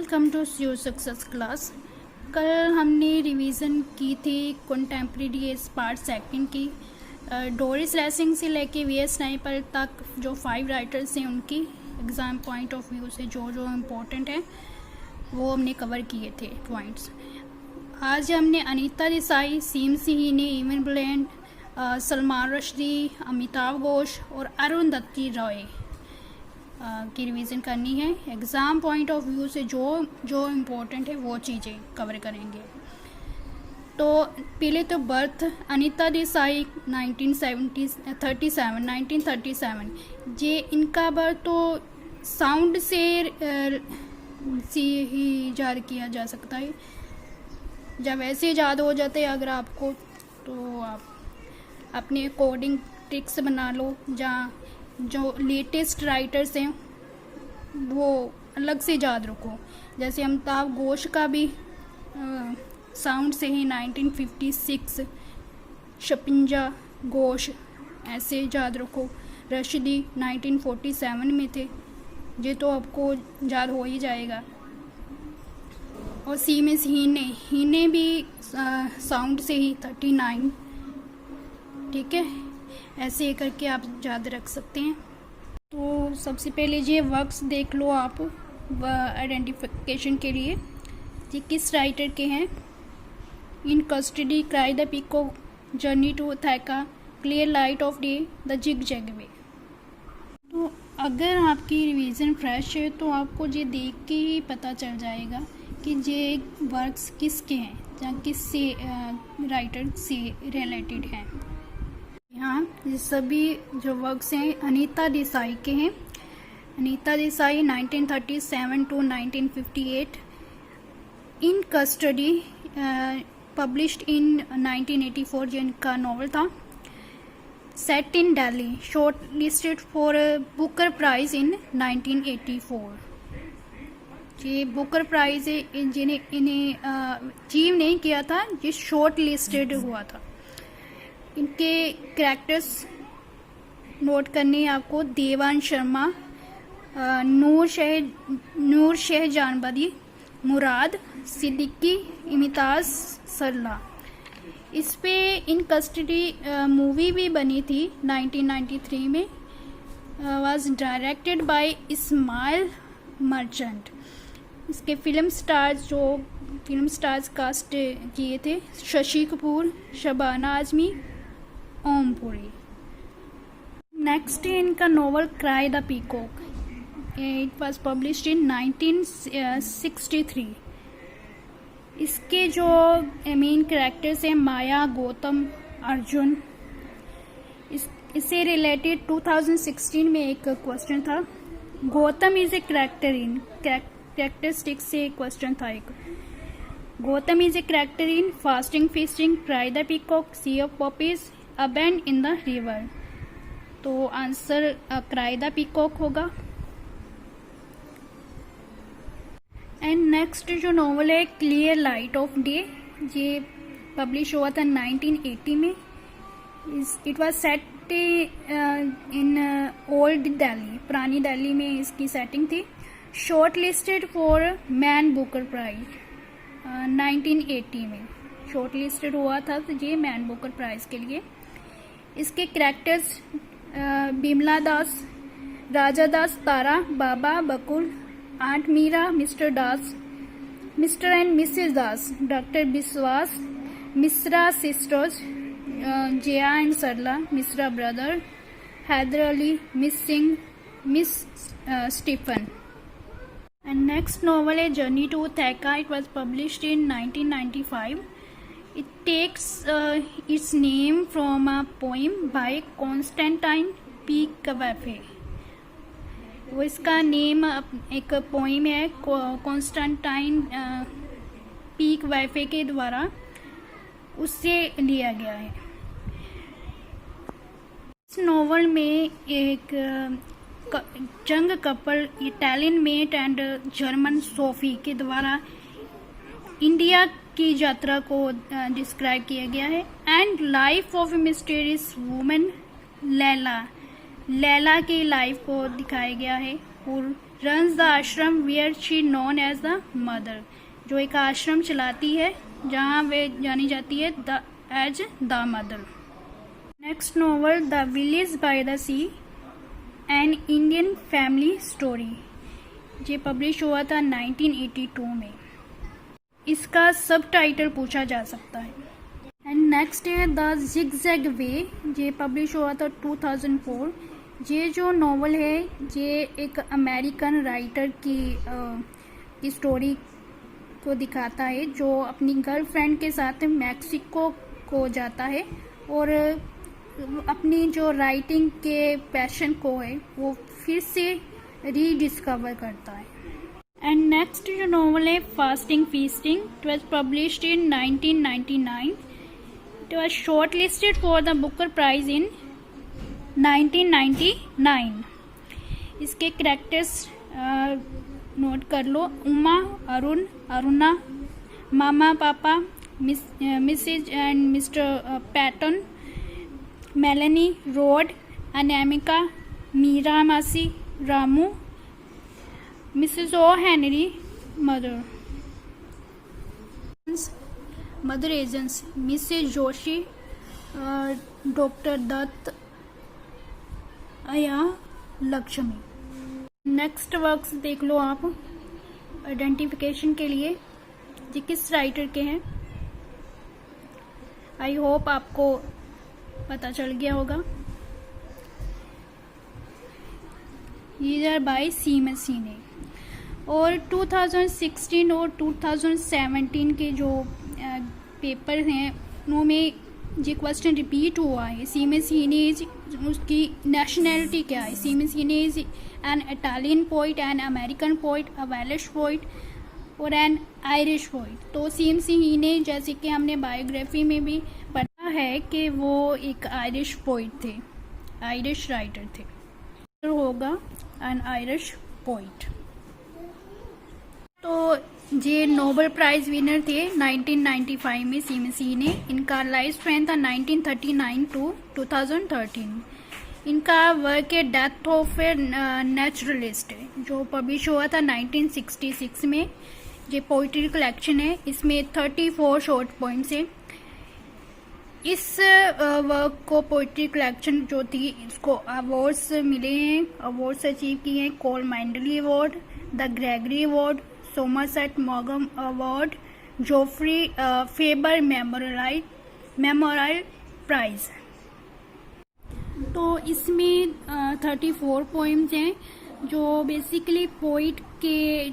Welcome to your success class. कल हमने revision की थी कंटेम्प्रेरी पार्ट सेकंड की। डोरिस लेसिंग से लेके वी.एस. नायपल तक जो 5 राइटर्स हैं उनकी एग्ज़ाम पॉइंट ऑफ व्यू से जो जो इम्पोर्टेंट है वो हमने कवर किए थे पॉइंट्स। आज हमने अनीता देसाई, सीम सिहीने, इवन ब्लेंड, सलमान रश्दी, अमिताभ घोष और अरुंधति रॉय की रिवीजन करनी है। एग्ज़ाम पॉइंट ऑफ व्यू से जो जो इम्पोर्टेंट है वो चीज़ें कवर करेंगे। तो पहले तो बर्थ अनीता देसाई 1937 ये इनका बर्थ तो साउंड से ही याद किया जा सकता है। जब ऐसे याद हो जाते हैं अगर आपको तो आप अपने अकॉर्डिंग ट्रिक्स बना लो, जहाँ जो लेटेस्ट राइटर्स हैं वो अलग से याद रखो। जैसे अमिताभ घोष का भी साउंड से ही 1956 56 घोष ऐसे याद रखो। रश्दी 1947 में थे, ये तो आपको याद हो ही जाएगा। और सीम हीने भी साउंड से ही 39, ठीक है। ऐसे करके आप याद रख सकते हैं। तो सबसे पहले ये वर्क्स देख लो आप आइडेंटिफिकेशन के लिए, ये किस राइटर के हैं। In custody, cry the peacock, journey to Ithaca, clear light of day, the zigzag way. तो अगर आपकी रिवीजन फ्रेश है तो आपको ये देख के ही पता चल जाएगा कि ये वर्क्स किसके हैं या किस से राइटर से रिलेटेड हैं। यहाँ ये सभी जो वर्क्स हैं अनीता देसाई के हैं। Anita Desai 1937 to 1958, in custody published in 1984 जिनका नॉवल था। Set in Delhi, short listed for Booker prize in 1984। ये बुकर प्राइज जिन्हें इन्हें अचीव नहीं किया था, ये शॉर्ट लिस्टेड हुआ था। इनके कैरेक्टर्स नोट करने आपको देवान शर्मा, नूर शहजानबदी, मुराद सिद्दीकी, इम्तियाज सरला। इस पे इन कस्टडी मूवी भी बनी थी 1993 में, was directed by Ismail Merchant. इसके फिल्म स्टार्स कास्ट किए थे शशि कपूर, शबाना आजमी, ओमपुरी। नेक्स्ट है इनका novel cry the peacock. It was published in 1963। इसके जो मेन कैरेक्टर्स हैं माया, गौतम, अर्जुन। इससे रिलेटेड 2016 में एक क्वेश्चन था, Gautam is a character in characteristics से क्वेश्चन था एक। Gautam is a character in fasting feasting, cry the peacock, sea of poppies, a bend in the river. तो आंसर क्राई द पीकॉक होगा। एंड नेक्स्ट जो novel है clear light of day, ये publish हुआ था 1980 में। It was set in old Delhi, पुरानी दिल्ली में इसकी सेटिंग थी। Short listed for man Booker prize 1980 में शॉर्ट लिस्टेड हुआ था, तो ये मैन बुकर प्राइज के लिए। इसके characters Bimla Das, Raja Das, Tara, Baba, Bakul, aunt Mira, mister Das, mister and missus Das, doctor Biswas, Mishra sisters, Jaya and Sarla, Mishra brother, Haider Ali, miss Singh, miss Stephen. And next novel है journey to Ithaca. It was published in 1995. It takes its name from a poem by Constantine P. Cavafy. वो इसका name एक poem है Constantine P cafe के द्वारा उससे लिया गया है। इस नॉवल में एक young couple Italian Matteo and German Sophie के द्वारा इंडिया की यात्रा को डिस्क्राइब किया गया है। And life of a mysterious woman Laila की लाइफ को दिखाया गया है। और runs the ashram where she known as the mother, जो एक आश्रम चलाती है जहाँ वे जानी जाती है as the mother. Next novel the village by the sea an Indian family story, ये पब्लिश हुआ था 1982 में। इसका सब टाइटल पूछा जा सकता है। एंड नेक्स्ट है द जिगजैग वे, ये पब्लिश हुआ था 2004। ये जो नॉवल है ये एक अमेरिकन राइटर की स्टोरी को दिखाता है, जो अपनी गर्लफ्रेंड के साथ मैक्सिको को जाता है और अपनी जो राइटिंग के पैशन को है वो फिर से रीडिस्कवर करता है। एंड नेक्स्ट जो नॉवल है fasting feasting, it was published in 1999। It was shortlisted for the Booker prize in 1999। इसके कैरेक्टर्स नोट कर लो, Uma, Arun, Aruna, mama, papa, missus and mister Patton, Melanie, Rod, Anamika, Mira Masi, Ramu, missus O Henry, mother. Mother agents missus Joshi, doctor Dutt, ayah, Lakshmi. Next works देख लो आप identification के लिए, ये किस writer के हैं। आई होप आपको पता चल गया होगा। ये आर बाय सीएमएस सीने। और 2016 और 2017 के जो पेपर हैं उनमें ये क्वेश्चन रिपीट हुआ है। सीएमएस सीनेज उसकी नेशनैलिटी क्या है। सीएमएस सीनेज an Italian poet, an American poet, a Welsh poet और एन आयरिश पोइट। तो सीएमएस सीने जैसे कि हमने बायोग्राफी में भी पढ़ा है कि वो एक आयरिश पोइट थे, आयरिश राइटर थे। तो होगा एन आयरिश पोइट। तो ये नोबेल प्राइज विनर थे 1995 में सीएमएस ने। इनका लाइफ स्पैन था 1939 टू 2013। इनका वर्क है डेथ ऑफ ए नेचुरलिस्ट, जो पब्लिश हुआ था 1966 में। ये पोइट्री कलेक्शन है, इसमें 34 शॉर्ट पोइम्स है। इस वर्क को पोइट्री कलेक्शन जो थी इसको अवार्ड्स मिले हैं, अवार्ड्स अचीव किए हैं। Cholmondeley award, the Gregory award, Somerset मॉगम award, Geoffrey Faber memorial prize. तो इसमें 34 पोइम्स हैं जो बेसिकली पोइट के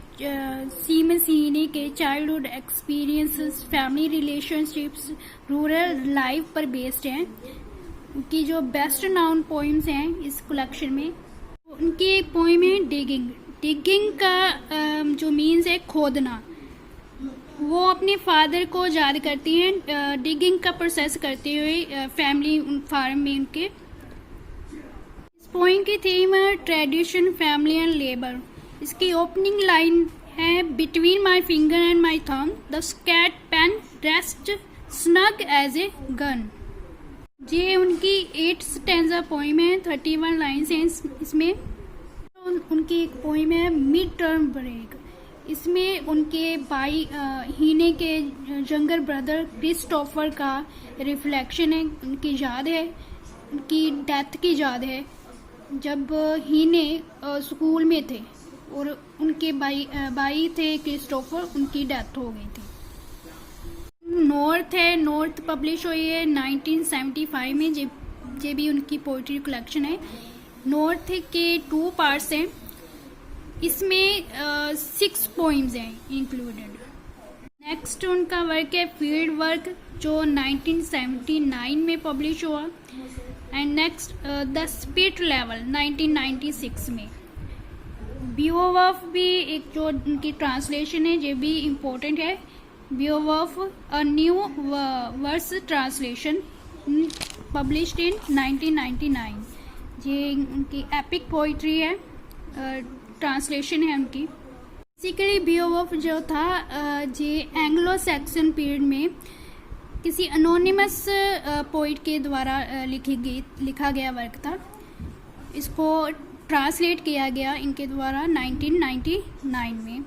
सीएमएस सीने के childhood experiences, family relationships, rural life पर बेस्ड हैं। उनकी जो बेस्ट नाउन पोइम्स हैं इस कलेक्शन में, उनकी पोइम है डिगिंग। डिगिंग का जो मीन्स है खोदना। वो अपने फादर को याद करती हैं डिगिंग का प्रोसेस करते हुए फैमिली फार्म में उनके। इस पोइम की थीम है ट्रेडिशन, फैमिली एंड लेबर। इसकी ओपनिंग लाइन है between my finger and my thumb the squat pen rest snug as a gun. ये उनकी 8 स्टैंजा पोइम है, 31 लाइन्स हैं इसमें। उनकी एक पोइम है मिड टर्म ब्रेक। इसमें उनके भाई हीने के यंगर ब्रदर क्रिस्टोफर का रिफ्लेक्शन है, उनकी याद है, उनकी डेथ की याद है जब हीने स्कूल में थे और उनके भाई थे क्रिस्टोफर, उनकी डेथ हो गई थी। नॉर्थ है, नॉर्थ पब्लिश हुई है 1975 में। ये भी उनकी पोइट्री कलेक्शन है। नॉर्थ के 2 पार्ट्स हैं, इसमें 6 पोइम्स हैं इंक्लूडेड। नेक्स्ट उनका वर्क है फील्ड वर्क, जो 1979 में पब्लिश हुआ। And next the spirit level 1996 में। बियोवर्फ भी एक जो उनकी ट्रांसलेशन है, ये भी इम्पोर्टेंट है। Beowulf a new verse translation published in 1999। ये उनकी एपिक पोइट्री है, ट्रांसलेशन है उनकी। बेसिकली बियोवर्फ जो था ये एंग्लो सैक्सन पीरियड में किसी अनोनिमस पोइट के द्वारा लिखा गया वर्क था। इसको ट्रांसलेट किया गया इनके द्वारा 1999 में।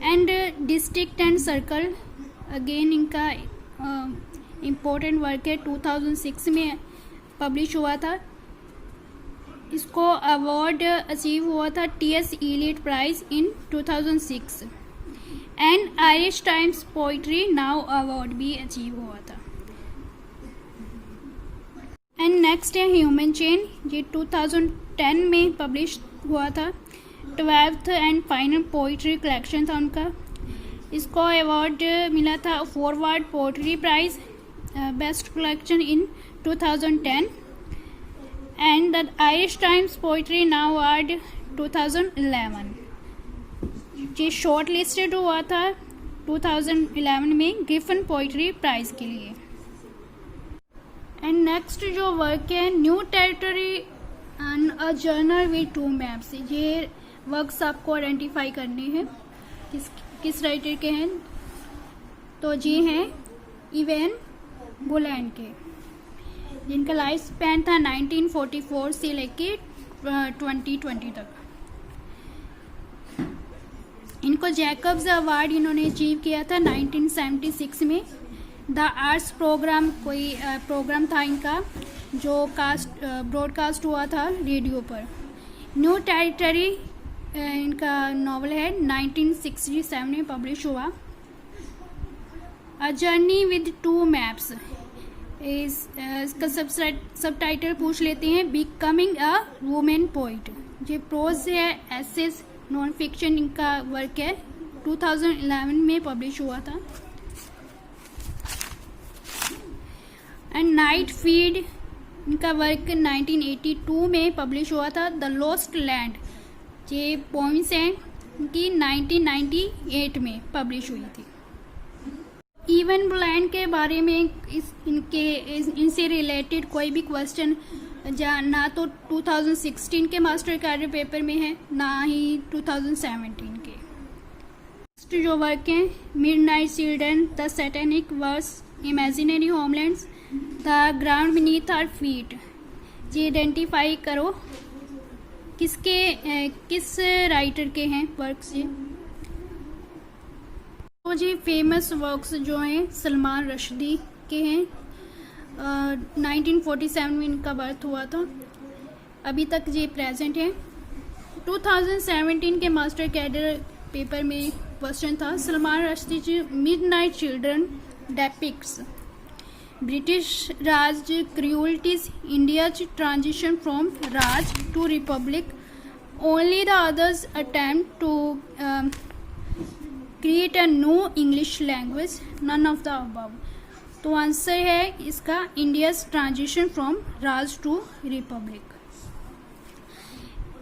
And district and circle, again इनका इम्पोर्टेंट वर्क है, 2006 में पब्लिश हुआ था। इसको अवार्ड अचीव हुआ था TS Eliot prize in 2006 and Irish Times poetry now award भी अचीव हुआ था। एंड नेक्स्ट है ह्यूमन चेन, ये 2010 में पब्लिश हुआ था। 12th and final poetry collection था उनका। इसको अवार्ड मिला था forward poetry prize best collection in 2010 and the Irish Times poetry now award 2011। ये शॉर्ट लिस्टेड हुआ था 2011 में ग्रिफिन पोइट्री प्राइज के लिए। एंड नेक्स्ट जो वर्क है new territory and a journal with 2 maps, ये वर्क्स आपको आइडेंटिफाई करने हैं किस राइटर के हैं। तो ये हैं इवेन बुलैंड के, जिनका लाइफ स्पैन था 1944 से लेके 2020 तक। इनको जैकब्स अवार्ड इन्होंने अचीव किया था 1976 में। द आर्ट्स प्रोग्राम कोई प्रोग्राम था इनका जो ब्रॉडकास्ट हुआ था रेडियो पर। न्यू टेरिटरी इनका नावल है, 1967 में पब्लिश हुआ। अ जर्नी विद 2 मैप्स, इसका सब टाइटल पूछ लेते हैं, बिकमिंग अ वुमेन पोइट। ये प्रोज है, एसेस, नॉन फिक्शन इनका वर्क है, 2011 में पब्लिश हुआ था। एंड नाइट फीड इनका वर्क 1982 में पब्लिश हुआ था। द लॉस्ट लैंड, ये पोइम्स हैं इनकी 1998 में पब्लिश हुई थी। इवन बुलैंड के बारे में इनसे रिलेटेड कोई भी क्वेश्चन ना तो 2016 के मास्टर कैडर पेपर में है, ना ही 2017 के। नेक्स्ट जो वर्क हैं midnight children, the satanic verse, imaginary homelands, the ground beneath our feet. ये आइडेंटिफाई करो किस राइटर के हैं वर्क्स ये। तो जी फेमस वर्क्स जो हैं सलमान रश्दी के हैं। 1947 में इनका बर्थ हुआ था, अभी तक ये प्रेजेंट है। 2017 के मास्टर कैडर पेपर में क्वेश्चन था, Salman Rushdie ji midnight children depicts British Raj cruelties, India transition from Raj to republic, only the others attempt to create a new English language, none of the above. तो आंसर है इसका India's transition from Raj to republic.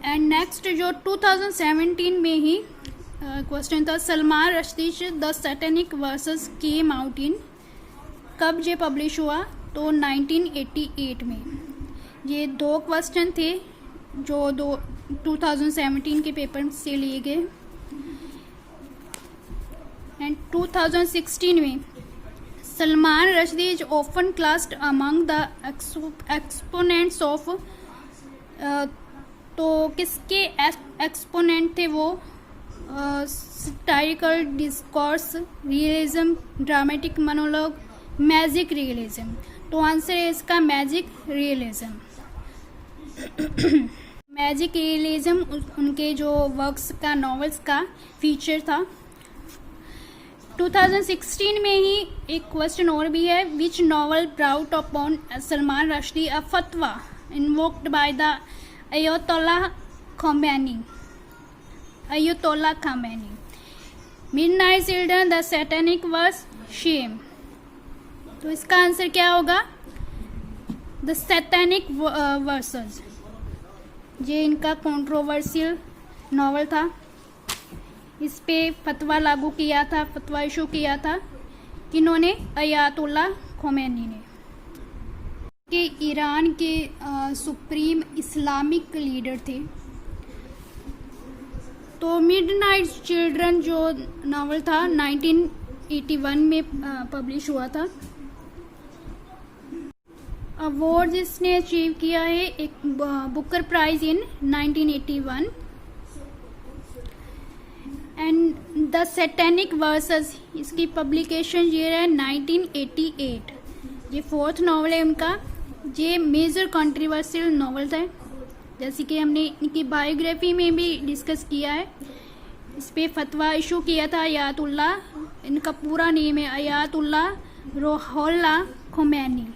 And next जो 2017 में ही question था, Salman Rushdie the satanic verses came out in, कब ये publish हुआ? तो 1988 में। ये 2 क्वेश्चन थे जो 2017 के पेपर से लिए गए। एंड 2016 में Salman Rushdie is often classed among the exponents of, तो किसके एक्सपोनेंट थे वो? Satirical discourse, realism, dramatic monologue, magic realism. तो आंसर है इसका मैजिक रियलिज्म। मैजिक रियलिज्म उनके जो वर्क्स का, नॉवेल्स का फीचर था। 2016 में ही एक क्वेश्चन और भी है, which novel brought upon Salman Rushdie a fatwa invoked by the Ayatollah Khomeini. Midnight children, the satanic verse, shame. तो इसका आंसर क्या होगा? The satanic verses. ये इनका कंट्रोवर्शियल नॉवल था, इस पे फतवा लागू किया था, फतवा इशू किया था किन्होंने? अयातुल्ला खोमेनी ने। कि ईरान के सुप्रीम इस्लामिक लीडर थे। तो मिडनाइट चिल्ड्रन जो नावल था 1981 में पब्लिश हुआ था। अवार्ड इसने अचीव किया है एक Booker prize in 1981 and the satanic verses, इसकी पब्लिकेशन ईयर है 1988। ये फोर्थ नॉवल है उनका। ये मेजर कंट्रोवर्शियल नॉवल था, जैसे कि हमने इनकी बायोग्राफी में भी डिस्कस किया है। इस पे फतवा इशू किया था अयातुल्लाह, इनका पूरा नेम है अयातुल्लाह रूहुल्लाह खोमैनी।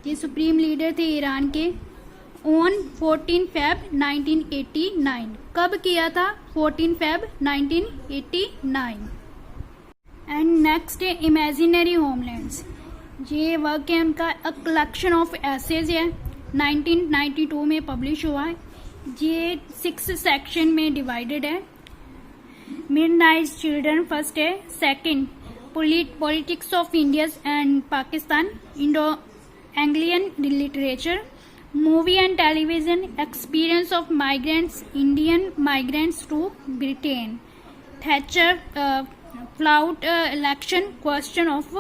ये सुप्रीम लीडर थे ईरान के। On 14 Feb 1989। कब किया था? 14 फेब 1989। एंड नेक्स्ट है इमेजिनरी होमलैंड्स। ये वर्क है उनका, अ कलेक्शन ऑफ एसेज है, 1992 में पब्लिश हुआ है। ये 6 सेक्शन में डिवाइडेड है। मिडनाइट चिल्ड्रन फर्स्ट है, second politics of India and Pakistan, Indo Anglian literature, movie and television, experience of migrants, Indian migrants to Britain, Thatcher, flout election, question of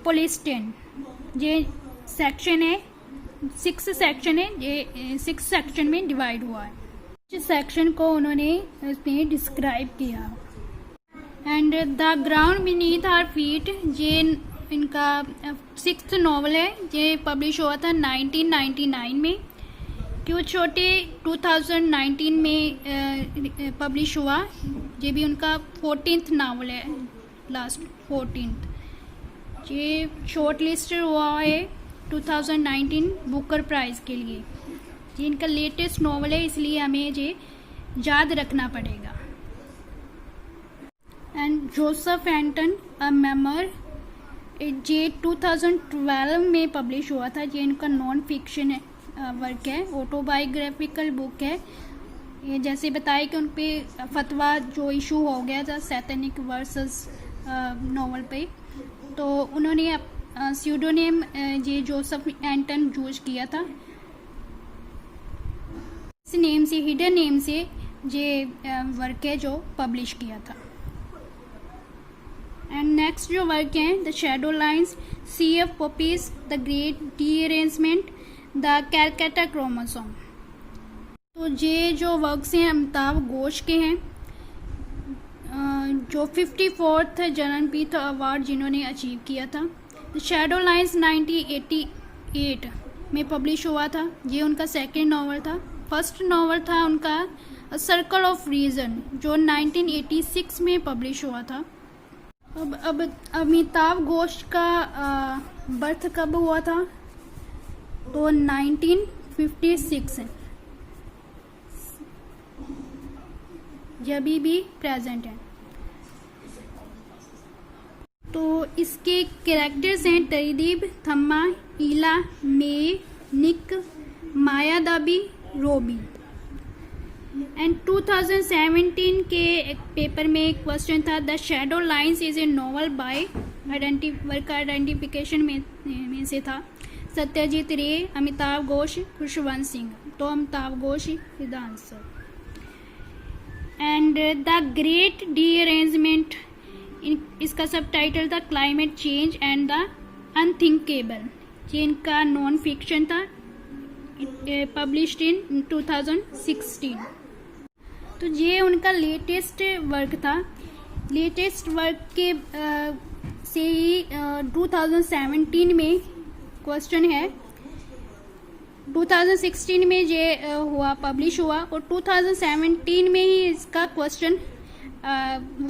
Palestine. ये सेक्शन है, 6 सेक्शन है, ये 6 section में divide हुआ है। जिस section को उन्होंने इसमें डिस्क्राइब किया। And the ground beneath our feet, ये इनका 6th नॉवल है। ये पब्लिश हुआ था 1999 में। क्यों छोटे 2019 में पब्लिश हुआ। ये भी उनका 14th नॉवल है, लास्ट 14th। ये शॉर्ट लिस्ट हुआ है 2019 बुकर प्राइज के लिए। ये इनका लेटेस्ट नॉवल है, इसलिए हमें ये याद रखना पड़ेगा। And Joseph Anton a memoir, ये 2012 में पब्लिश हुआ था। ये इनका नॉन फिक्शन है, वर्क है, ऑटोबायोग्राफिकल बुक है। ये जैसे बताया कि उन पे फतवा जो इशू हो गया था सैटेनिक वर्सेस नॉवल पे, तो उन्होंने स्यूडोनेम ये जोसेफ एंटन यूज किया था। इस नेम से, हिडन नेम से ये वर्क है जो पब्लिश किया था। एंड नेक्स्ट जो वर्क हैं, the shadow lines, CF poppies, the great derangement, the Calcutta chromosome. तो ये जो वर्क्स हैं अमिताभ घोष के हैं, जो 54th ज्ञानपीठ अवार्ड जिन्होंने अचीव किया था। द शैडो लाइन्स 1988 में पब्लिश हुआ था। ये उनका सेकेंड नॉवल था। फर्स्ट नॉवल था उनका अ सर्कल ऑफ रीजन, जो 1986 में पब्लिश हुआ था। अब अमिताभ घोष का बर्थ कब हुआ था? तो 1956 है, जब भी प्रेजेंट है। तो इसके कैरेक्टर्स हैं तरीदीब, थम्मा, ईला, मे, निक, मायादाबी, रोबी। एंड 2017 के एक पेपर में एक क्वेश्चन था, the shadow lines is a novel by work identification में से था सत्यजीत रे, अमिताभ घोष, खुशवंत सिंह। तो Amitav Ghosh is the answer. And the great derangement, इसका सब टाइटल था climate change and the unthinkable. ये इनका नॉन फिक्शन था, पब्लिश्ड इन 2016। तो ये उनका लेटेस्ट वर्क था। लेटेस्ट वर्क के से ही 2017 में क्वेश्चन है। 2016 में ये हुआ, पब्लिश हुआ, और 2017 में ही इसका question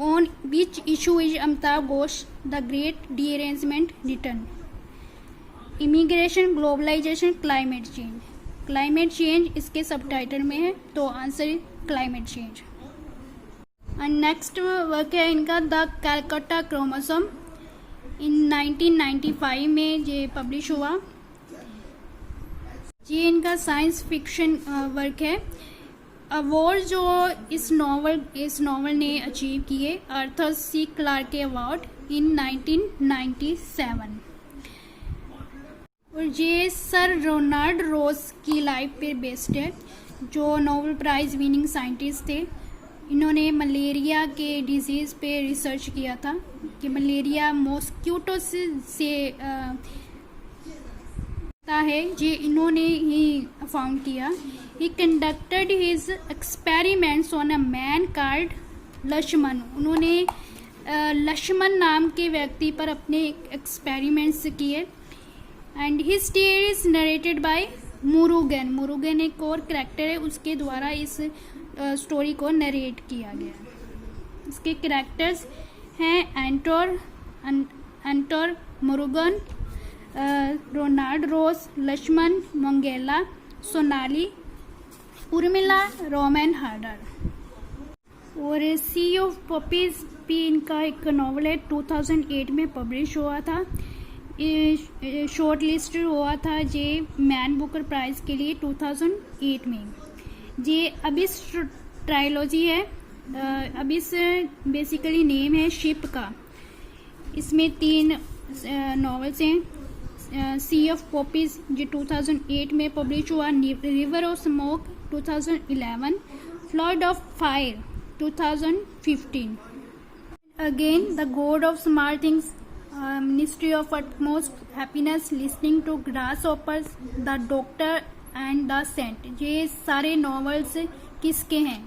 on which issue is Amitav Ghosh the great derangement return, immigration, globalisation, climate change. Climate change इसके सब टाइटल में है, तो answer climate change. And next work है इनका द कैलकाटा क्रोमोसोम, इन 1995 में ये पब्लिश हुआ। ये इनका साइंस फिक्शन वर्क है। अवार्ड जो इस नॉवल ने अचीव किए, आर्थर सी क्लार्के अवार्ड इन 1997। और ये सर रोनाल्ड रोज की लाइफ पे बेस्ड है, जो नोबेल प्राइज विनिंग साइंटिस्ट थे। इन्होंने मलेरिया के डिजीज़ पे रिसर्च किया था कि मलेरिया मॉस्किटो से है जे इन्होंने ही फाउंड किया। He conducted his experiments on a man called Lakshman. उन्होंने लक्ष्मण नाम के व्यक्ति पर अपने एक्सपेरिमेंट्स किए। And his tale is narrated by Murugan. Murugan एक और करेक्टर है, उसके द्वारा इस स्टोरी को नरेट किया गया। इसके करेक्टर्स हैं एंटोर मुरुगन, रोनाल्ड रोज, लक्ष्मण मंगेला, सोनाली, उर्मिला, रोमन हार्डर। और सी ऑफ पपीज भी इनका एक नॉवल है, 2008 में पब्लिश हुआ था। शॉर्ट लिस्ट हुआ था जे मैन बुकर प्राइज के लिए 2008 में। ये अबिस ट्रायलॉजी है। अबिस बेसिकली नेम है शिप का। इसमें 3 नॉवेल्स हैं। सी ऑफ पॉपीज जो 2008 में पब्लिश हुआ, river of smoke 2011, flood of fire 2015, again the god of small things, ministry of utmost happiness, listening to grasshoppers, the doctor and the saint. ये सारे नॉवेल्स किसके हैं?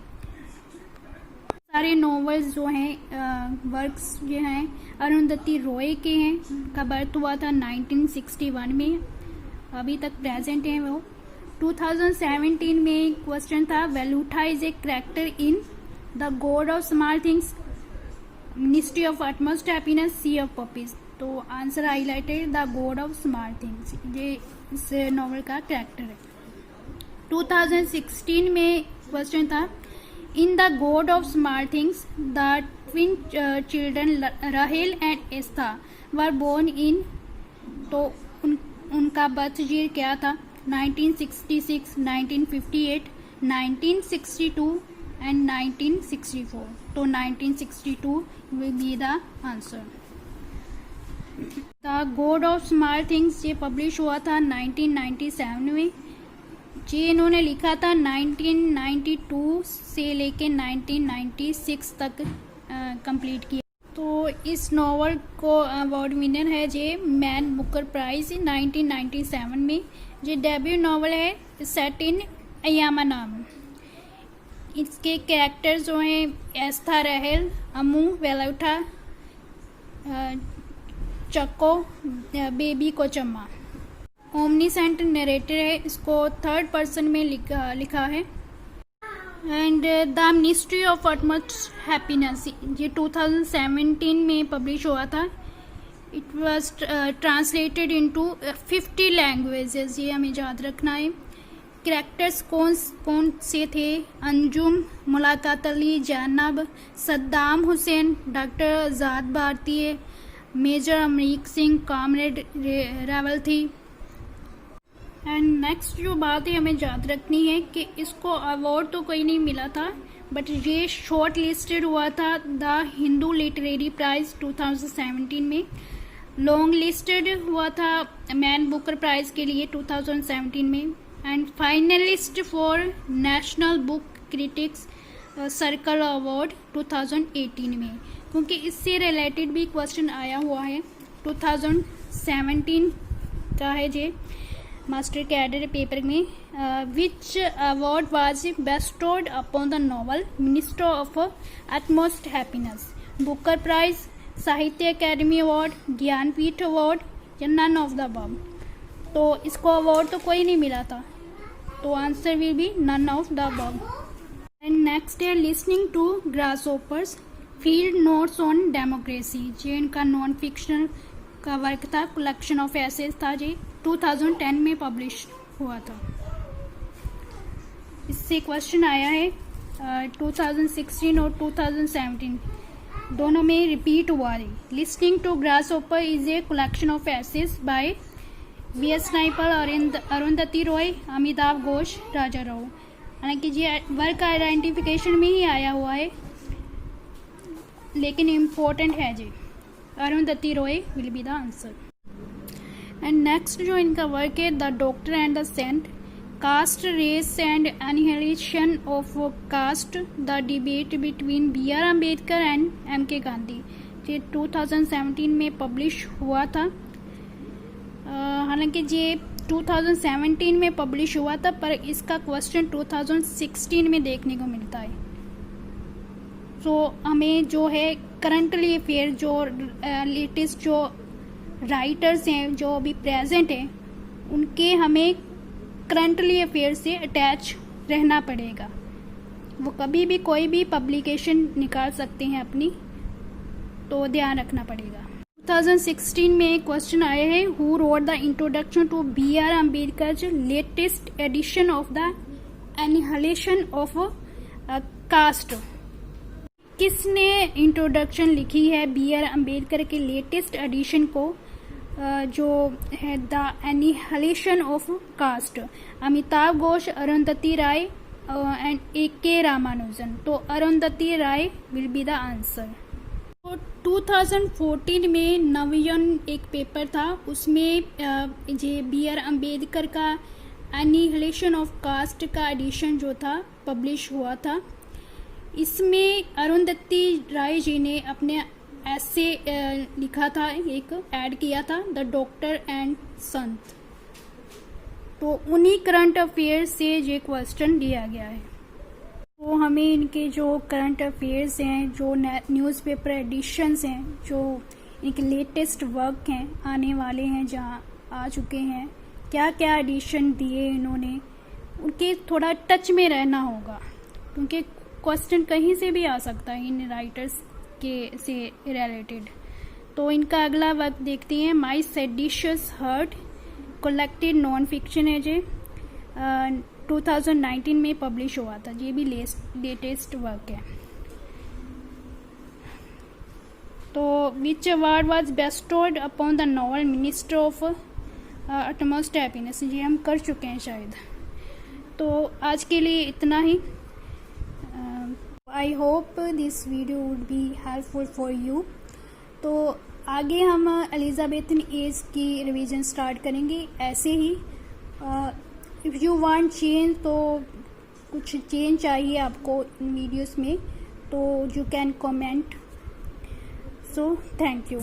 सारे नॉवेल्स जो हैं वर्क्स जो हैं अरुंधति रॉय के हैं। का बर्थ हुआ था 1961 में, अभी तक प्रेजेंट हैं वो। 2017 में क्वेश्चन था, Velutha is a character in the god of small things, ministry of utmost happiness, sea of poppies. तो answer highlighted the god of small things, ये इस नॉवल का कैरेक्टर है। 2016 में क्वेश्चन था, इन the god of small things the twin children राहेल and Estha were born in. तो उनका बर्थ ईयर क्या था? 1966, 1958, 1962 एंड 1964। तो 1962 will be the answer. The god of small things ये पब्लिश हुआ था 1997 में। ये इन्होंने लिखा था 1992 से लेके 1996 तक कंप्लीट किया। तो इस नॉवल को अवार्ड विनर है जे मैन बुकर प्राइज 1997 में। ये डेब्यू नॉवल है सेट इन अयामानाम। इसके कैरेक्टर्स जो हैं एस्था, रहेल, अमू, वेलुठा, चक्को, बेबी कोचम्मा। ओमनीसेंट नरेटर है, इसको 3rd पर्सन में लिखा है। And the ministry of utmost happiness ये 2017 में पब्लिश हुआ था। It was translated into 50 languages, ये हमें याद रखना है। कैरेक्टर्स कौन से थे? अंजुम, मुलाकात अली, जैनब, सद्दाम हुसैन, डॉक्टर आज़ाद भारतीय, मेजर अमरीक सिंह, कामरेड रावल थी। एंड नेक्स्ट जो बात है हमें याद रखनी है कि इसको अवार्ड तो कोई नहीं मिला था, बट ये शॉर्ट लिस्टेड हुआ था द हिंदू लिटरेरी प्राइज 2017 में। लॉन्ग लिस्टेड हुआ था मैन बुकर प्राइज के लिए 2017 में। And finalist for national book critics circle award 2018 में, क्योंकि इससे रिलेटेड भी क्वेश्चन आया हुआ है। 2017 का है जे मास्टर कैडर पेपर में। Which award was bestowed upon the novel minister of utmost happiness? Booker prize, Sahitya Akademi award, Jnanpith award या नन ऑफ द अबव? तो इसको अवार्ड तो कोई नहीं मिला था, तो answer will be none of the above. And next है listening to grasshoppers, field notes on democracy. ये इनका नॉन फिक्शनल का वर्क था, कलेक्शन ऑफ एसेज था, ये 2010 में पब्लिश हुआ था। इससे क्वेश्चन आया है 2016 और 2017 दोनों में रिपीट हुआ है। Listening to grasshopper is a collection of essays by V S. Naipaul, Arundhati Roy, Amitav Ghosh, Raja Rao. हालांकि ये वर्क आइडेंटिफिकेशन में ही आया हुआ है, लेकिन इम्पोर्टेंट है जी। Arundhati Roy will be the answer. And next जो इनका वर्क है the doctor and the saint, caste, race and annihilation of caste, the debate between B R. Ambedkar and M.K. Gandhi. ये 2017 में पब्लिश हुआ था। हालांकि ये 2017 में पब्लिश हुआ था, पर इसका क्वेश्चन 2016 में देखने को मिलता है। तो हमें जो है करंटली अफेयर, जो लेटेस्ट जो राइटर्स हैं जो अभी प्रेजेंट हैं, उनके हमें करंटली अफेयर से अटैच रहना पड़ेगा। वो कभी भी कोई भी पब्लिकेशन निकाल सकते हैं अपनी, तो ध्यान रखना पड़ेगा। 2016 में एक क्वेश्चन आया है, who wrote the introduction to B.R. Ambedkar latest edition of the annihilation of caste. किसने इंट्रोडक्शन लिखी है B.R. अम्बेडकर के लेटेस्ट एडिशन को, जो है the annihilation of caste? Amitav Ghosh, Arundhati Roy and A.K. Ramanujan. तो Arundhati Roy will be the answer. तो 2014 में नवयन एक पेपर था, उसमें जे B.R. अम्बेडकर का एनिहिलेशन ऑफ कास्ट का एडिशन जो था पब्लिश हुआ था। इसमें अरुंधति राय जी ने अपने ऐसे लिखा था, एक ऐड किया था, द डॉक्टर एंड संत। तो उन्हीं करंट अफेयर्स से ये क्वेश्चन दिया गया है। तो हमें इनके जो करंट अफेयर्स हैं, जो न्यूज़पेपर एडिशंस हैं, जो इनके लेटेस्ट वर्क हैं, आने वाले हैं, जहाँ आ चुके हैं, क्या क्या एडिशन दिए इन्होंने, उनके थोड़ा टच में रहना होगा, क्योंकि क्वेश्चन कहीं से भी आ सकता है इन राइटर्स के से रिलेटेड। तो इनका अगला वर्क देखते हैं, my seditious heart collected non fiction है, जे 2019 में पब्लिश हुआ था। ये भी लेटेस्ट वर्क है। तो which award was bestowed upon the novel minister of utmost happiness, ये हम कर चुके हैं शायद। तो आज के लिए इतना ही। I hope this video would be helpful for you. तो आगे हम एलिजाबेथन एज की रिवीजन स्टार्ट करेंगे ऐसे ही। इफ़ यू वांट चेंज, तो कुछ चेंज चाहिए आपको इन वीडियोस में, तो you can comment. So thank you.